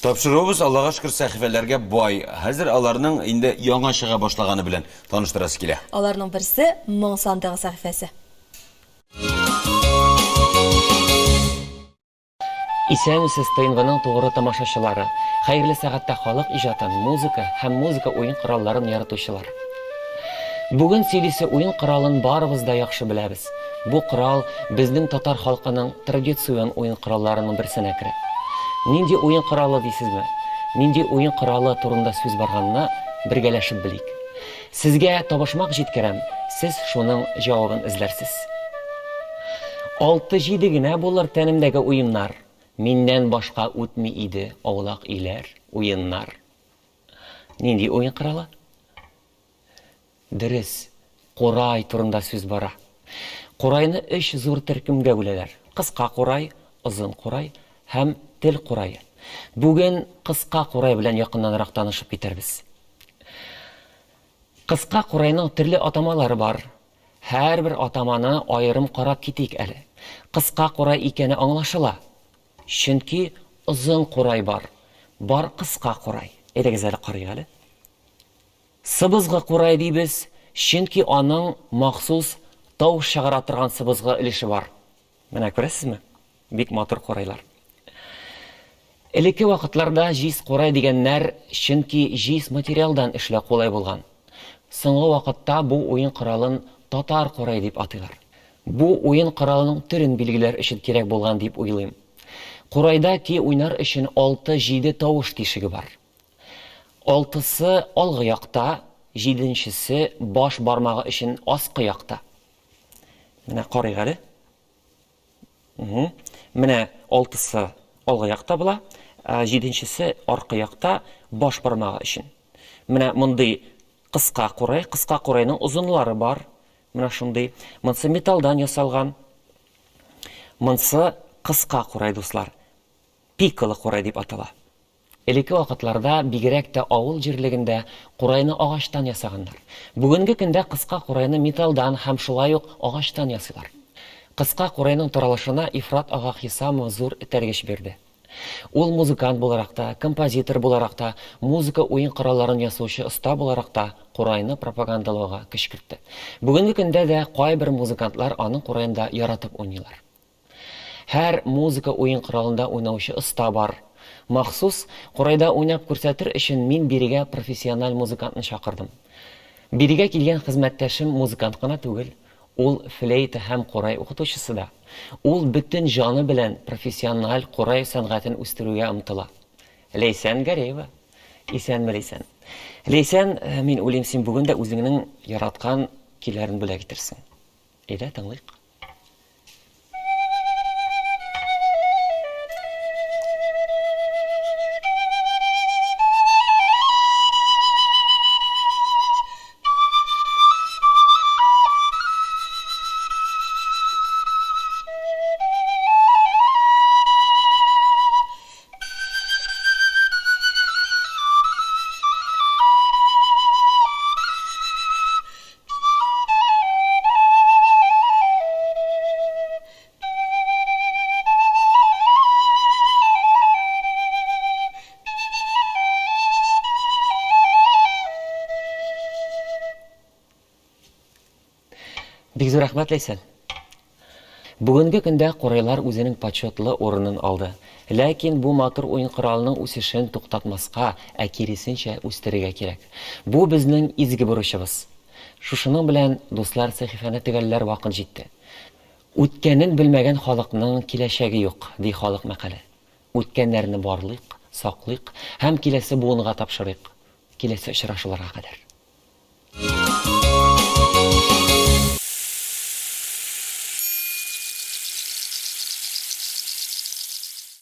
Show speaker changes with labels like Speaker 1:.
Speaker 1: Тапшырабыз, Аллага шөкер, сәхифәләргә бай. Хәзер аларның инде яңа чыга башлаганы белән таныштырасы килә.
Speaker 2: Аларның берсе моң сандыгы сәхифәсе.
Speaker 3: Исәнмесез ТНВның тугры тамашачылары. Хәерле сәгатьтә халык иҗатын, музыка һәм музыка уен коралларын яратучылар. Бүген сөйлисе уен коралын барыбыз да яхшы беләбез. Бу корал безнең татар халкының традицион уен коралларының берсенә керә. Нинди уен коралы дисезме? Нинди уен коралы турында сүз барганына бергәләшеп белик. Сезгә табышмак җиткерәм, сез шуның җавабын эзләрсез. 6-7 генә булыр тәнемдәге уеннар. Миннән башка үтми иде аулак иләр, уеннар. Нинди уен коралы? Дөрес, курай турында сүз бара. Курайны 3 зур төркемгә бүләләр. Кыска курай, озын курай һәм тел курайы. Бүген кыска курай белән якыннанрак танышып китәрбез. Кыска курайның төрле атамалары бар. Һәрбер атаманы аерым карап китик әле. Кыска курай икәне аңлашыла. Чөнки озын курай бар. Бар кыска курай. Әйдәгез әле карыйк әле. Сыбызгы курай дибез, чөнки аның махсус тау чыгара торган сыбызгы илеше бар. Менә күрәсезме? Бик матур курайлар. Элекке вакытларда җиз курай дигәннәр чөнки җиз материалдан эшләү кулай булган. Соңгы вакытта бу уен коралын татар курай дип атыйлар. Бу уен коралының төрен билгеләр өчен кирәк булган дип уйлыйм. Курайда ки уйнар өчен 6-7 тавыш тишеге бар. 6-сы алгы якта, 7-нчесе баш бармагы өчен аскы якта. Менә карыйк әле. Менә 6-сы алгы якта була, 7-нчесе аркы якта баш бармагы өчен. Менә мондый кыска курайның узынлары бар. Менә шундый. Монсы металлдан ясалган. Монсы кыска курай дуслар. Пикалы курай дип атала. Элекке вакытларда бигрәк тә авыл җирлегендә курайны агачтан ясаганнар. Бүгенге көндә кыска курайны металлдан һәм шулай ук агачтан ясыйлар. Кыска курайның таралышына Ифрат ага Хисамов зур этәргеч бирде. Ул музыкант буларак та, композитор буларак та, музыка уен коралларын ясаучы оста буларак та курайны пропагандалауга көч кертте. Бүгенге көндә дә кайбер музыкантлар аның курайында яратып уйныйлар. Һәр музыка уен коралында уйнаучы оста бар. Махсус курайда уйнап күрсәтер өчен мин бирегә профессиональ музыкантны чакырдым. Бирегә килгән хезмәттәшем музыкант кына түгел, ул флейта һәм курай укытучысы да. Ул бөтен җаны белән профессиональ курай сәнгатен үстерүгә омтыла. Ләйсән Гареева. Исәнме Ләйсән? Ләйсән, мин уйлыйм, син бүген дә үзеңнең яраткан көйләрен бүләк итерсең. Әйдә, тыңлыйк. Бик зур рәхмәт Ләйсән. Бүгенге көндә курайлар үзенең почетлы урынын алды. Ләкин бу матур уен коралының үсешен туктатмаска, ә киресенчә үстерергә кирәк. Бу безнең изге бурычыбыз. Шушының белән дуслар сәхифәне төгәлләр вакыт җитте. Үткәнен белмәгән халыкның киләчәге юк, ди халык мәкале. Үткәннәрне барлыйк, саклыйк һәм киләсе буынга тапшырыйк. Киләсе очрашуларга кадәр.